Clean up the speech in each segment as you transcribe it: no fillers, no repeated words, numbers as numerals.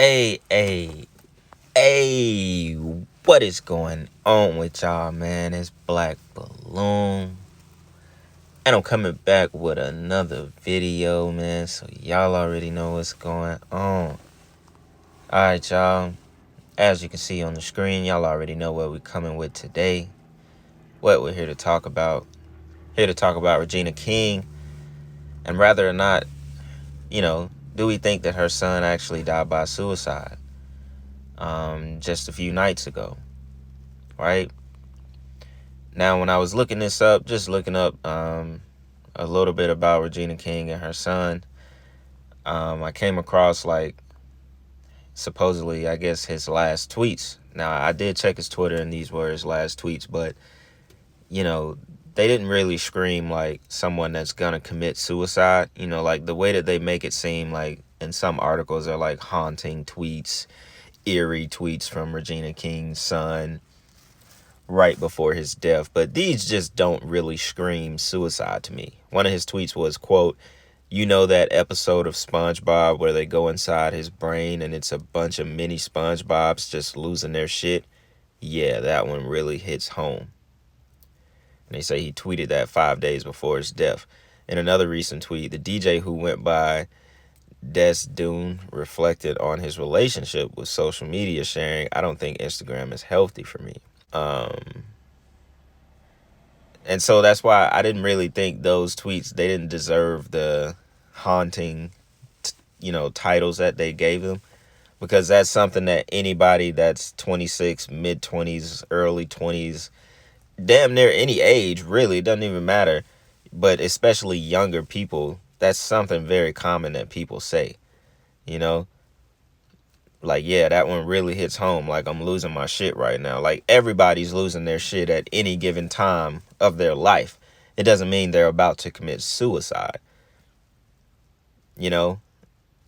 Hey, what is going on with y'all, man? It's Black Balloon. And I'm coming back with another video, man. So y'all already know what's going on. Alright, y'all. As you can see on the screen, y'all already know what we're coming with today. What we're here to talk about. Here to talk about Regina King. And whether or not, do we think that her son actually died by suicide? Just a few nights ago. Right? Now, when I was looking this up, just looking up a little bit about Regina King and her son, I came across, supposedly, I guess, his last tweets. Now, I did check his Twitter, and these were his last tweets, but, they didn't really scream like someone that's gonna commit suicide. Like the way that they make it seem, like in some articles, are like haunting tweets, eerie tweets from Regina King's son right before his death, but these just don't really scream suicide to me. One of his tweets was, quote, "You know that episode of SpongeBob where they go inside his brain and it's a bunch of mini SpongeBobs just losing their shit? Yeah, that one really hits home." And they say he tweeted that 5 days before his death. In another recent tweet, the DJ who went by Des Dune reflected on his relationship with social media, sharing, "I don't think Instagram is healthy for me." And so that's why I didn't really think those tweets, they didn't deserve the haunting, titles that they gave them. Because that's something that anybody that's 26, mid-20s, early 20s, damn near any age, really, it doesn't even matter. But especially younger people, that's something very common that people say, you know? Like, yeah, that one really hits home. Like, I'm losing my shit right now. Like, everybody's losing their shit at any given time of their life. It doesn't mean they're about to commit suicide.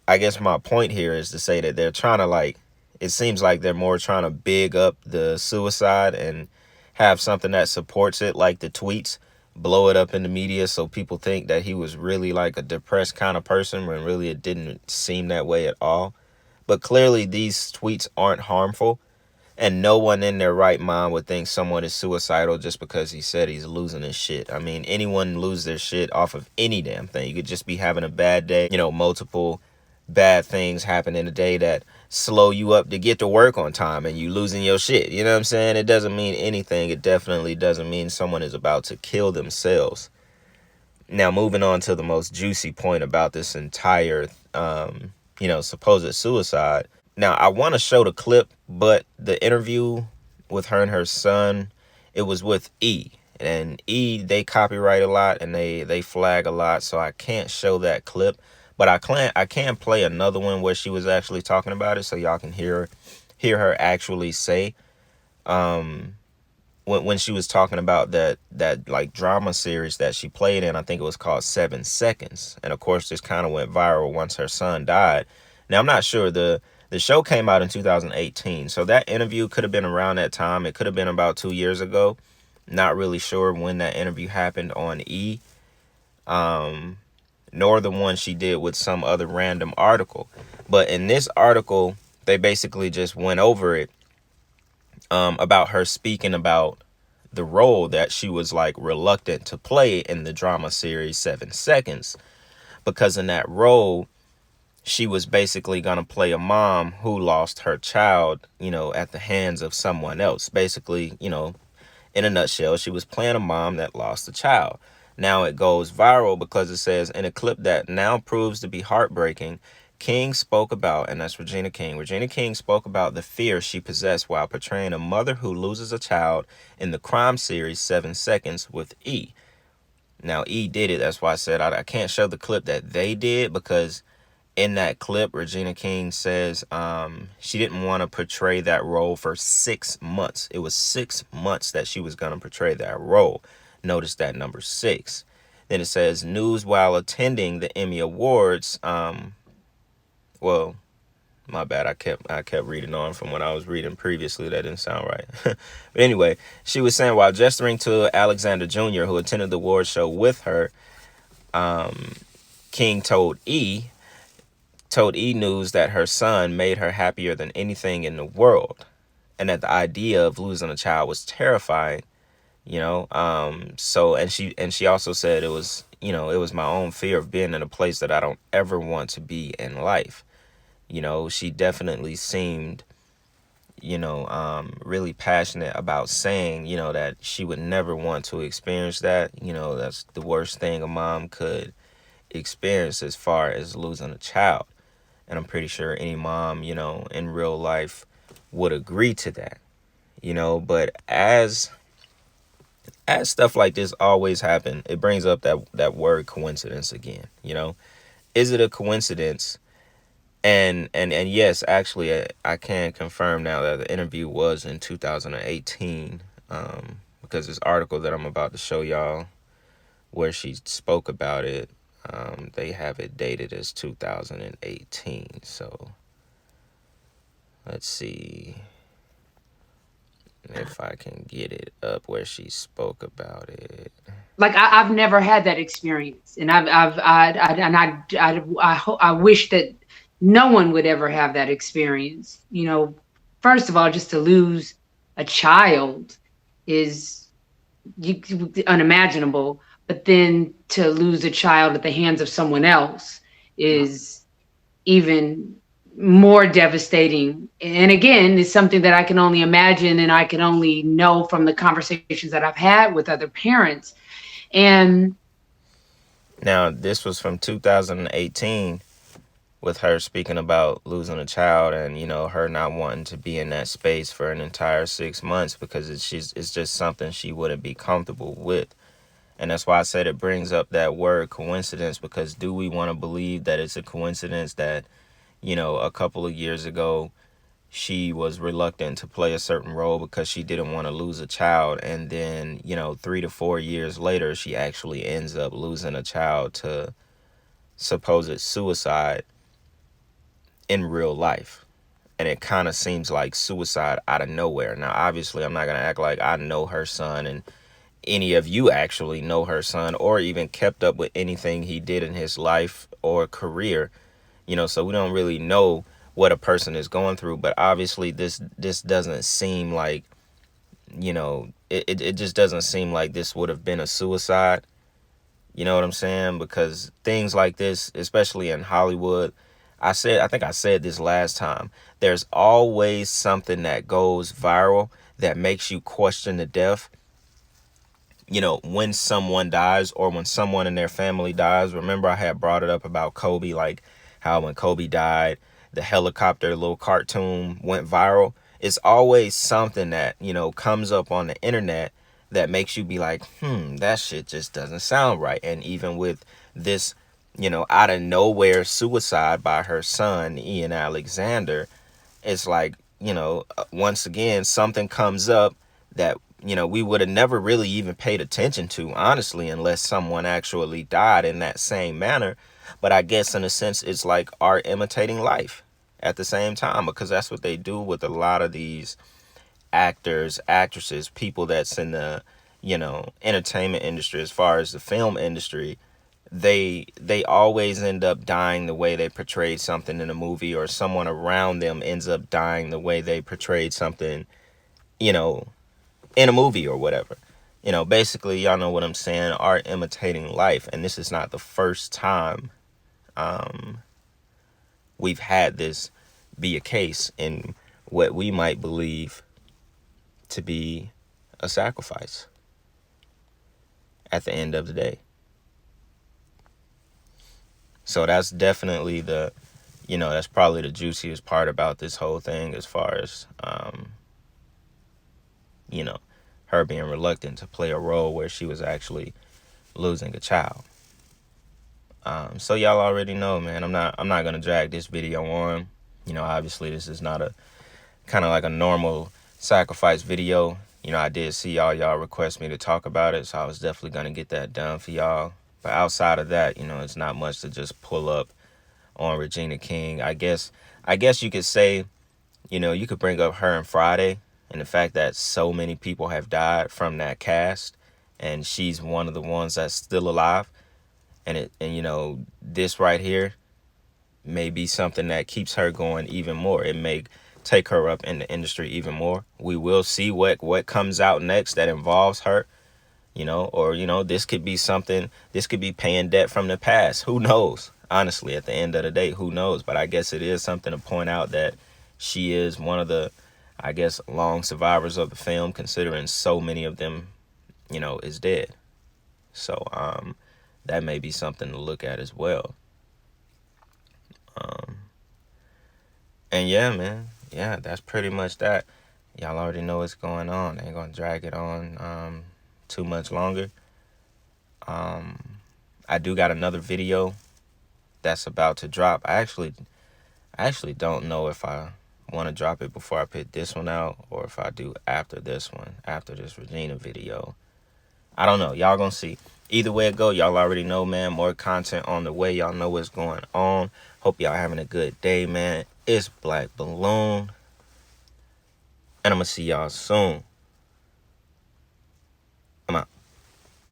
I guess my point here is to say that they're trying to, it seems like they're more trying to big up the suicide and have something that supports it, like the tweets, blow it up in the media so people think that he was really like a depressed kind of person when really it didn't seem that way at all. But clearly these tweets aren't harmful, and no one in their right mind would think someone is suicidal just because he said he's losing his shit. I mean, anyone lose their shit off of any damn thing. You could just be having a bad day, multiple bad things happen in a day that slow you up to get to work on time and you losing your shit. You know what I'm saying? It doesn't mean anything. It definitely doesn't mean someone is about to kill themselves. Now, moving on to the most juicy point about this entire supposed suicide. Now, I want to show the clip, but the interview with her and her son, it was with E. And E, they copyright a lot and they flag a lot, so I can't show that clip. But I can play another one where she was actually talking about it, so y'all can hear her actually say, when she was talking about that like drama series that she played in. I think it was called 7 Seconds. And of course, this kind of went viral once her son died. Now, I'm not sure. The show came out in 2018. So that interview could have been around that time. It could have been about 2 years ago. Not really sure when that interview happened on E. Nor the one she did with some other random article. But in this article, they basically just went over it, about her speaking about the role that she was reluctant to play in the drama series 7 Seconds, because in that role she was basically going to play a mom who lost her child, at the hands of someone else. Basically, in a nutshell, she was playing a mom that lost a child. Now it goes viral because it says, in a clip that now proves to be heartbreaking, King spoke about, and that's Regina King spoke about the fear she possessed while portraying a mother who loses a child in the crime series 7 Seconds with E. Now, E did it. That's why I said I can't show the clip that they did, because in that clip, Regina King says she didn't want to portray that role for 6 months. It was 6 months that she was going to portray that role. Notice that number 6. Then it says, news while attending the Emmy Awards. Well, my bad. I kept reading on from what I was reading previously. That didn't sound right. But anyway, she was saying, while gesturing to Alexander Jr., who attended the award show with her, King told E told E! News that her son made her happier than anything in the world, and that the idea of losing a child was terrifying. So and she also said it was, it was my own fear of being in a place that I don't ever want to be in life. She definitely seemed, really passionate about saying, that she would never want to experience that. That's the worst thing a mom could experience as far as losing a child. And I'm pretty sure any mom, in real life would agree to that. But as stuff like this always happen, it brings up that word coincidence again. Is it a coincidence? And yes, actually, I can confirm now that the interview was in 2018, because this article that I'm about to show y'all, where she spoke about it, they have it dated as 2018. So let's see if I can get it up where she spoke about it. Like I've never had that experience, and I wish that no one would ever have that experience. First of all, just to lose a child is unimaginable, but then to lose a child at the hands of someone else is even more devastating. And again, it's something that I can only imagine, and I can only know from the conversations that I've had with other parents. And Now, this was from 2018, with her speaking about losing a child, and her not wanting to be in that space for an entire 6 months because it's just something she wouldn't be comfortable with. And that's why I said it brings up that word coincidence, because do we want to believe that it's a coincidence that a couple of years ago she was reluctant to play a certain role because she didn't want to lose a child, and then 3 to 4 years later she actually ends up losing a child to supposed suicide in real life. And it kind of seems like suicide out of nowhere. Now, obviously, I'm not going to act like I know her son, and any of you actually know her son, or even kept up with anything he did in his life or career. So we don't really know what a person is going through. But obviously, this doesn't seem like, it just doesn't seem like this would have been a suicide. You know what I'm saying? Because things like this, especially in Hollywood, I think I said this last time, there's always something that goes viral that makes you question the death, when someone dies or when someone in their family dies. Remember, I had brought it up about Kobe, like how when Kobe died, the helicopter little cartoon went viral. It's always something that, comes up on the internet that makes you be like, that shit just doesn't sound right. And even with this, out of nowhere suicide by her son, Ian Alexander, it's like, once again, something comes up that, we would have never really even paid attention to, honestly, unless someone actually died in that same manner. But I guess in a sense, it's like art imitating life at the same time, because that's what they do with a lot of these actors, actresses, people that's in the, entertainment industry, as far as the film industry. They always end up dying the way they portrayed something in a movie, or someone around them ends up dying the way they portrayed something, you know, in a movie or whatever. Basically, y'all know what I'm saying, art imitating life. And this is not the first time we've had this be a case in what we might believe to be a sacrifice at the end of the day. So that's definitely that's probably the juiciest part about this whole thing, as far as, you know, her being reluctant to play a role where she was actually losing a child. So y'all already know, man. I'm not gonna drag this video on. Obviously this is not a kind of like a normal sacrifice video. I did see y'all request me to talk about it, so I was definitely gonna get that done for y'all. But outside of that, it's not much to just pull up on Regina King. I guess you could say, you could bring up her and Friday, and the fact that so many people have died from that cast, and she's one of the ones that's still alive. And this right here, may be something that keeps her going even more. It may take her up in the industry even more. We will see what comes out next that involves her, or this could be something. This could be paying debt from the past. Who knows? Honestly, at the end of the day, who knows? But I guess it is something to point out that she is one of the, I guess, long survivors of the film, considering so many of them, is dead. So that may be something to look at as well. Um, and yeah, man, yeah, that's pretty much that. Y'all already know what's going on. I ain't gonna drag it on too much longer. I do got another video that's about to drop. I actually don't know if I want to drop it before I put this one out or if I do after this one, after this Regina video. I don't know. Y'all gonna see. Either way it go, y'all already know, man. More content on the way. Y'all know what's going on. Hope y'all having a good day, man. It's Black Balloon. And I'm gonna see y'all soon.